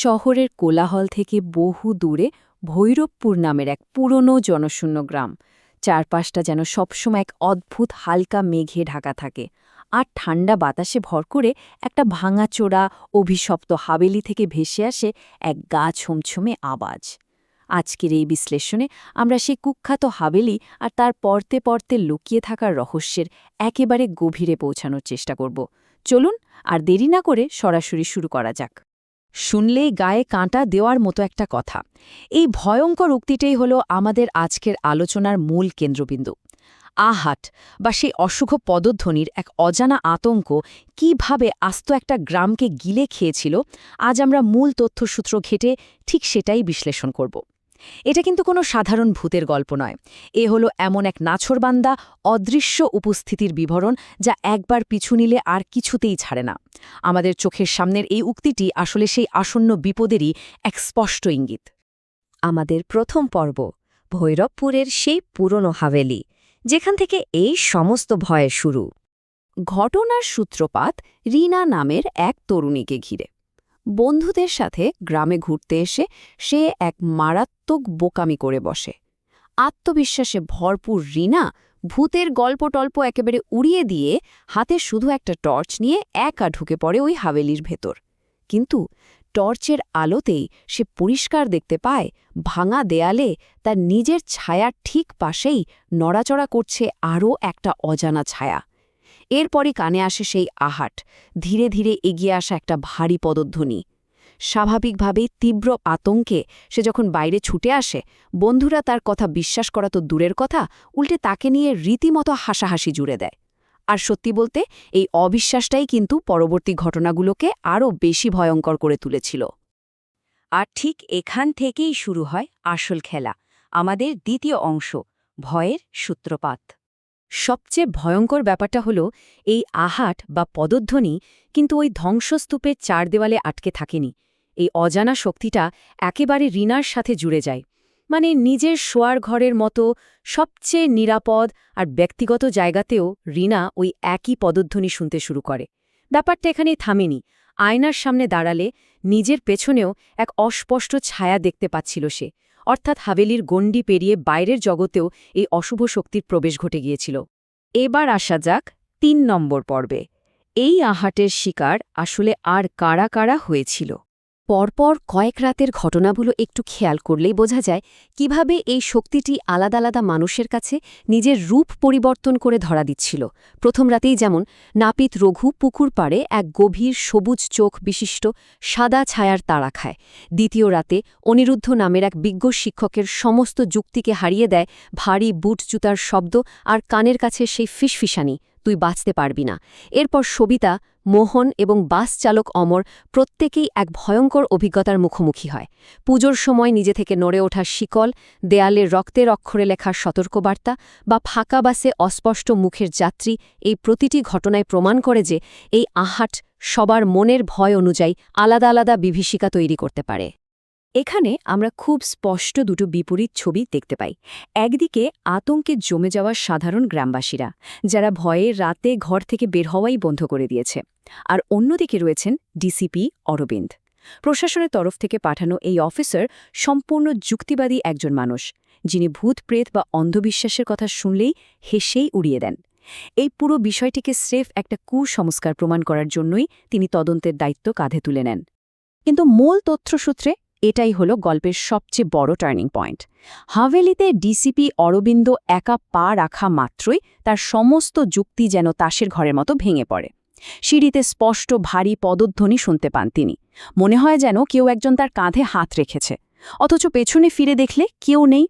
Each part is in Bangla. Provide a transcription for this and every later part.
শহরের কোলাহল থেকে বহু দূরে ভৈরবপুর নামের এক পুরনো জনশূন্য গ্রাম। চারপাশটা যেন সবসময় এক অদ্ভুত হালকা মেঘে ঢাকা থাকে, আর ঠান্ডা বাতাসে ভর করে একটা ভাঙাচোরা অভিশপ্ত হাবেলি থেকে ভেসে আসে এক গা ছমছমে আওয়াজ। আজকের এই বিশ্লেষণে আমরা সেই কুখ্যাত হাবেলি আর তার পরতে পরতে লুকিয়ে থাকার রহস্যের একেবারে গভীরে পৌঁছানোর চেষ্টা করব। চলুন আর দেরি না করে সরাসরি শুরু করা যাক। শুনলেই গায়ে কাঁটা দেওয়ার মতো একটা কথা। এই ভয়ঙ্কর উক্তিটাই হল আমাদের আজকের আলোচনার মূল কেন্দ্রবিন্দু। আহাট বা সেই অশুভ পদধ্বনির এক অজানা আতঙ্ক কিভাবে আস্ত একটা গ্রামকে গিলে খেয়েছিল, আজ আমরা মূল তথ্যসূত্র ঘেটে ঠিক সেটাই বিশ্লেষণ করব। এটা কিন্তু কোনো সাধারণ ভূতের গল্প নয়। এ হলো এমন এক নাছোড়বান্দা অদৃশ্য উপস্থিতির বিবরণ, যা একবার পিছু নিলে আর কিছুতেই ছাড়ে না। আমাদের চোখের সামনের এই উক্তিটি আসলে সেই আসন্ন বিপদেরই এক স্পষ্ট ইঙ্গিত। আমাদের প্রথম পর্ব ভৈরবপুরের সেই পুরনো হাভেলি, যেখান থেকে এই সমস্ত ভয়ের শুরু। ঘটনার সূত্রপাত রিনা নামের এক তরুণীকে ঘিরে। বন্ধুদের সাথে গ্রামে ঘুরতে এসে সে এক মারাত্মক বোকামি করে বসে। আত্মবিশ্বাসে ভরপুর রিনা ভূতের গল্পটল্প একেবারে উড়িয়ে দিয়ে হাতে শুধু একটা টর্চ নিয়ে একা ঢুকে পড়ে ওই হাভেলির ভেতর। কিন্তু টর্চের আলোতেই সে পরিষ্কার দেখতে পায় ভাঙা দেয়ালে তার নিজের ছায়ার ঠিক পাশেই নড়াচড়া করছে আরও একটা অজানা ছায়া। এরপরই কানে আসে সেই আহাট, ধীরে ধীরে এগিয়ে আসা একটা ভারী পদধ্বনি। স্বাভাবিকভাবেই তীব্র আতঙ্কে সে যখন বাইরে ছুটে আসে, বন্ধুরা তার কথা বিশ্বাস করা তো দূরের কথা, উল্টে তাকে নিয়ে রীতিমতো হাসাহাসি জুড়ে দেয়। আর সত্যি বলতে এই অবিশ্বাসটাই কিন্তু পরবর্তী ঘটনাগুলোকে আরও বেশি ভয়ঙ্কর করে তুলেছিল। আর ঠিক এখান থেকেই শুরু হয় আসল খেলা, আমাদের দ্বিতীয় অংশ, ভয়ের সূত্রপাত। সবচেয়ে ভয়ঙ্কর ব্যাপারটা হলো এই আহাট বা পদধ্বনি কিন্তু ওই ধ্বংসস্তূপের চার দেওয়ালে আটকে থাকেনি। এই অজানা শক্তিটা একেবারে রিনার সাথে জুড়ে যায়। মানে নিজের শোয়ার ঘরের মতো সবচেয়ে নিরাপদ আর ব্যক্তিগত জায়গাতেও রিনা ওই একই পদধ্বনি শুনতে শুরু করে। ব্যাপারটা এখানেই থামেনি। আয়নার সামনে দাঁড়ালে নিজের পেছনেও এক অস্পষ্ট ছায়া দেখতে পাচ্ছিল সে, অর্থাৎ হাভেলির গণ্ডি পেরিয়ে বাইরের জগতেও এই অশুভ শক্তির প্রবেশ ঘটে গিয়েছিল। এবার আসা যাক ৩ নম্বর পর্বে। এই আহাটের শিকার আসলে আর কারা কারা হয়েছিল। পরপর কয়েক রাতের ঘটনাগুলো একটু খেয়াল করলেই বোঝা যায় কিভাবে এই শক্তিটি আলাদা আলাদা মানুষের কাছে নিজের রূপ পরিবর্তন করে ধরা দিচ্ছিল। প্রথম রাতেই যেমন নাপিত রঘু পুকুর পাড়ে এক গভীর সবুজ চোখ বিশিষ্ট সাদা ছায়ার তাড়া খায়। দ্বিতীয় রাতে অনিরুদ্ধ নামের এক বিজ্ঞ শিক্ষকের সমস্ত যুক্তিকে হারিয়ে দেয় ভারী বুট জুতার শব্দ আর কানের কাছে সেই ফিসফিসানি, তুই বাঁচতে পারবি না। এরপর সবিতা, মোহন এবং বাস চালক অমর প্রত্যেকেই এক ভয়ঙ্কর অভিজ্ঞতার মুখোমুখি হয়। পুজোর সময় নিজে থেকে নড়ে ওঠা শিকল, দেয়ালে রক্তের অক্ষরে লেখা সতর্কবার্তা বা ফাঁকা বাসে অস্পষ্ট মুখের যাত্রী, এই প্রতিটি ঘটনায় প্রমাণ করে যে এই আহাট সবার মনের ভয় অনুযায়ী আলাদা আলাদা বিভীষিকা তৈরি করতে পারে। এখানে আমরা খুব স্পষ্ট দুটো বিপরীত ছবি দেখতে পাই। একদিকে আতঙ্কে জমে যাওয়া সাধারণ গ্রামবাসীরা, যারা ভয়ে রাতে ঘর থেকে বের হওয়াই বন্ধ করে দিয়েছে। আর অন্যদিকে রয়েছেন ডিসিপি অরবিন্দ। প্রশাসনের তরফ থেকে পাঠানো এই অফিসার সম্পূর্ণ যুক্তিবাদী একজন মানুষ, যিনি ভূত প্রেত বা অন্ধবিশ্বাসের কথা শুনলেই হেসেই উড়িয়ে দেন। এই পুরো বিষয়টিকে স্রেফ একটা কুসংস্কার প্রমাণ করার জন্যই তিনি তদন্তের দায়িত্ব কাঁধে তুলে নেন। কিন্তু মূল তথ্যসূত্রে এটাই হলো গল্পের সবচেয়ে বড় টার্নিং পয়েন্ট। হাভেলিতে ডিসিপি অরবিন্দ একা পা রাখা মাত্রই তার সমস্ত যুক্তি যেন তাসের ঘরের মতো ভেঙে পড়ে। সিঁড়িতে স্পষ্ট ভারী পদধ্বনি শুনতে পান তিনি। মনে হয় যেন কেউ একজন তার কাঁধে হাত রেখেছে, অথচ পেছনে ফিরে দেখলে কেউ নেই।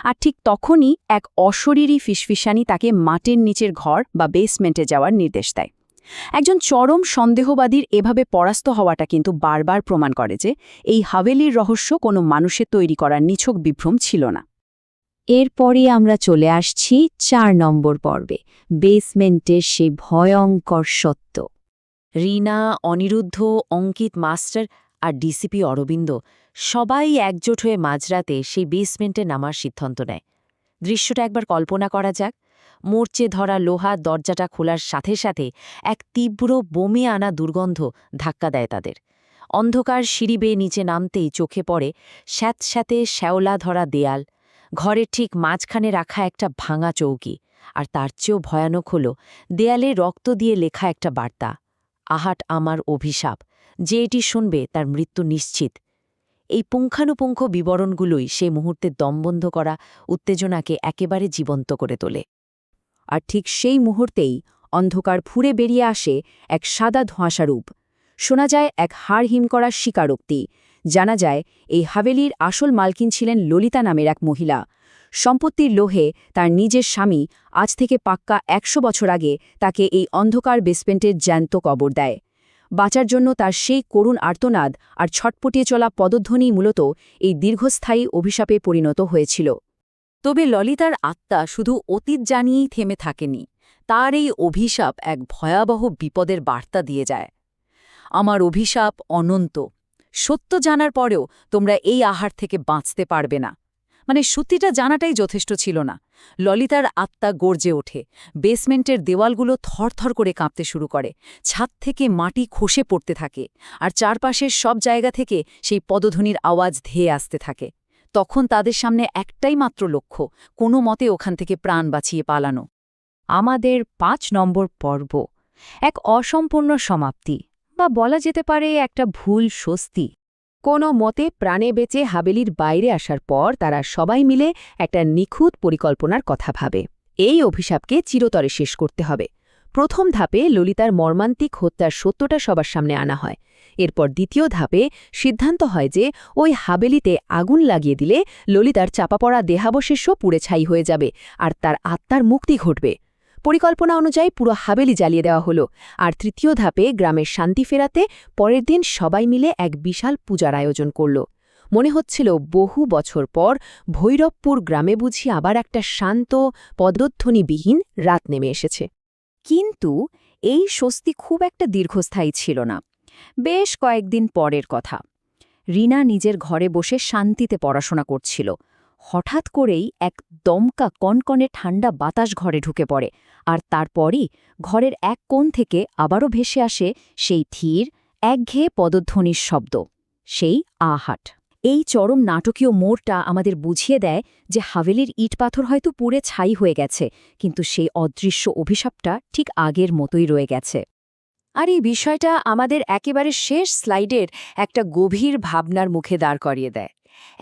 আর ঠিক তখনই এক অশরীরী ফিসফিসানি তাকে মাটির নিচের ঘর বা বেসমেন্টে যাওয়ার নির্দেশ দেয়। একজন চরম সন্দেহবাদীর এভাবে পরাস্ত হওয়াটা কিন্তু বারবার প্রমাণ করে যে এই হাভেলির রহস্য কোনো মানুষের তৈরি করার নিছক বিভ্রম ছিল না। এরপরই আমরা চলে আসছি ৪ নম্বর পর্বে, বেসমেন্টের সেই ভয়ঙ্কর সত্য। রিনা, অনিরুদ্ধ, অঙ্কিত মাস্টার আর ডিসিপি অরবিন্দ সবাই একজোট হয়ে মাঝরাতে সেই বেসমেন্টে নামার সিদ্ধান্ত নেয়। দৃশ্যটা একবার কল্পনা করা যাক। মোর্চে ধরা লোহার দরজাটা খোলার সাথে সাথে এক তীব্র বমে আনা দুর্গন্ধ ধাক্কা দেয় তাদের। অন্ধকার সিঁড়ি বেয়ে নিচে নামতেই চোখে পড়ে স্যাঁতস্যাঁতে শ্যাওলা ধরা দেয়াল, ঘরের ঠিক মাঝখানে রাখা একটা ভাঙা চৌকি, আর তার চেয়েও ভয়ানক হল দেয়ালে রক্ত দিয়ে লেখা একটা বার্তা, আহাট আমার অভিশাপ, যে এটি শুনবে তার মৃত্যু নিশ্চিত। এই পুঙ্খানুপুঙ্খ বিবরণগুলোই সেই মুহূর্তে দমবন্ধ করা উত্তেজনাকে একেবারে জীবন্ত করে তোলে। আর ঠিক সেই মুহূর্তেই অন্ধকার ফুঁড়ে বেরিয়ে আসে এক সাদা ধোঁয়াশা রূপ। শোনা যায় এক হাড় হিম করা স্বীকারোক্তি। জানা যায় এই হাভেলির আসল মালকিন ছিলেন ললিতা নামের এক মহিলা। সম্পত্তির লোভে তার নিজের স্বামী আজ থেকে পাক্কা ১০০ বছর আগে তাকে এই অন্ধকার বেসমেন্টের জ্যান্ত কবর দেয়। বাঁচার জন্য তার সেই করুণ আর্তনাদ আর ছটপটিয়ে চলা পদধ্বনি মূলত এই দীর্ঘস্থায়ী অভিশাপে পরিণত হয়েছিল। তবে ললিতার আত্মা শুধু অতীত জানিয়েই থেমে থাকেনি, তার এই অভিশাপ এক ভয়াবহ বিপদের বার্তা দিয়ে যায়। আমার অভিশাপ অনন্ত, সত্য জানার পরেও তোমরা এই আহার থেকে বাঁচতে পারবে না। মানে সত্যিটা জানাটাই যথেষ্ট ছিল না। ললিতার আত্মা গর্জে ওঠে, বেসমেন্টের দেওয়ালগুলো থরথর করে কাঁপতে শুরু করে, ছাদ থেকে মাটি খসে পড়তে থাকে, আর চারপাশের সব জায়গা থেকে সেই পদধ্বনির আওয়াজ ধেয়ে আসতে থাকে। তখন তাদের সামনে একটাই মাত্র লক্ষ্য, কোনো মতে ওখান থেকে প্রাণ বাঁচিয়ে পালানো। আমাদের ৫ নম্বর পর্ব, এক অসম্পূর্ণ সমাপ্তি, বা বলা যেতে পারে একটা ভুল স্বস্তি। কোনো মতে প্রাণে বেঁচে হাভেলির বাইরে আসার পর তারা সবাই মিলে একটা নিখুঁত পরিকল্পনার কথা ভাবে। এই অভিশাপকে চিরতরে শেষ করতে হবে। প্রথম ধাপে ললিতার মর্মান্তিক হত্যার সত্যটা সবার সামনে আনা হয়। এরপর দ্বিতীয় ধাপে সিদ্ধান্ত হয় যে ওই হাভেলিতে আগুন লাগিয়ে দিলে ললিতার চাপা পড়া দেহাবশেষও পুড়ে ছাই হয়ে যাবে, আর তার আত্মার মুক্তি ঘটবে। পরিকল্পনা অনুযায়ী পুরো হাভেলি জ্বালিয়ে দেওয়া হলো। আর তৃতীয় ধাপে গ্রামের শান্তি ফেরাতে পরের দিন সবাই মিলে এক বিশাল পূজার আয়োজন করল। মনে হচ্ছিল বহু বছর পর ভৈরবপুর গ্রামে বুঝি আবার একটা শান্ত, পদধ্বনিবিহীন রাত নেমে এসেছে। কিন্তু এই স্বস্তি খুব একটা দীর্ঘস্থায়ী ছিল না। বেশ কয়েকদিন পরের কথা। রিনা নিজের ঘরে বসে শান্তিতে পড়াশোনা করছিল। হঠাৎ করেই এক দমকা কনকনে ঠান্ডা বাতাস ঘরে ঢুকে পড়ে, আর তারপরই ঘরের এক কোণ থেকে আবারও ভেসে আসে সেই ধীর, একঘেয়ে পদধ্বনির শব্দ, সেই আহাট। এই চরম নাটকীয় মোড়টা আমাদের বুঝিয়ে দেয় যে হাভেলির ইটপাথর হয়তো পুড়ে ছাই হয়ে গেছে, কিন্তু সেই অদৃশ্য অভিশাপটা ঠিক আগের মতোই রয়ে গেছে। আর এই বিষয়টা আমাদের একেবারে শেষ স্লাইডের একটা গভীর ভাবনার মুখে দাঁড় করিয়ে দেয়।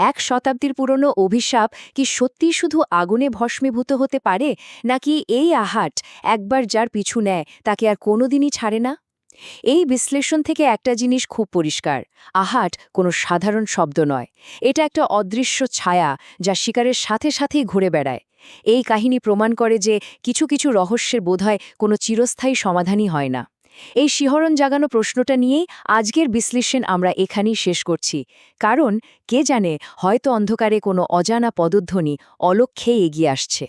১ শতাব্দীর পুরনো অভিশাপ কি সত্যিই শুধু আগুনে ভস্মীভূত হতে পারে, নাকি এই আহাট একবার যার পিছু নেয় তাকে আর কোনোদিনই ছাড়ে না? এই বিশ্লেষণ থেকে একটা জিনিস খুব পরিষ্কার, আহাট কোনো সাধারণ শব্দ নয়। এটা একটা অদৃশ্য ছায়া যা শিকারের সাথে সাথেই ঘুরে বেড়ায়। এই কাহিনী প্রমাণ করে যে কিছু কিছু রহস্যের বোধহয় কোনো চিরস্থায়ী সমাধানই হয় না। এই শিহরণ জাগানো প্রশ্নটা নিয়েই আজকের বিশ্লেষণ আমরা এখানেই শেষ করছি, কারণ কে জানে, হয়তো অন্ধকারে কোনো অজানা পদধ্বনি অলক্ষ্যে এগিয়ে আসছে।